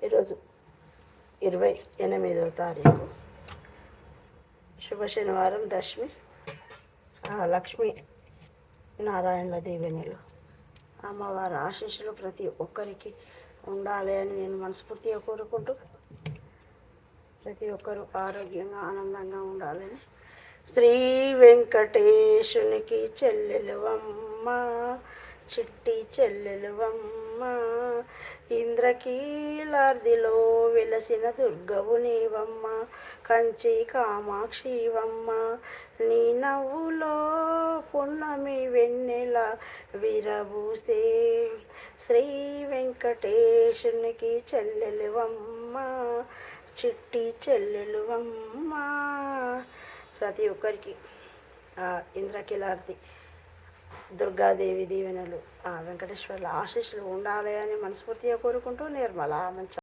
ఈరోజు 28వ తారీఖు శుభ శనివారం దశమి. లక్ష్మీ నారాయణల దీవెనలు, అమ్మవారి ఆశీస్సులు ప్రతి ఒక్కరికి ఉండాలి అని నేను మనస్ఫూర్తిగా కోరుకుంటూ, ప్రతి ఒక్కరూ ఆరోగ్యంగా ఆనందంగా ఉండాలని, శ్రీ వెంకటేశునికి చెల్లెలువమ్మ, చిట్టి చెల్లెలువమ్మ, ఇంద్రకీలార్దిలో వెలసిన దుర్గవు నీవమ్మ, కంచి కామాక్షివమ్మ, నీ నవ్వులో పున్నమి వెన్నెల విరబూసే, శ్రీ వెంకటేశునికి చెల్లెలువమ్మ, చిట్టి చెల్లెలువమ్మ. ప్రతి ఒక్కరికి ఇంద్రకీలార్తి దుర్గాదేవి దీవెనలు, వెంకటేశ్వర్ల ఆశీస్సులు ఉండాలి అని మనస్ఫూర్తిగా కోరుకుంటూ, నిర్మల మంచి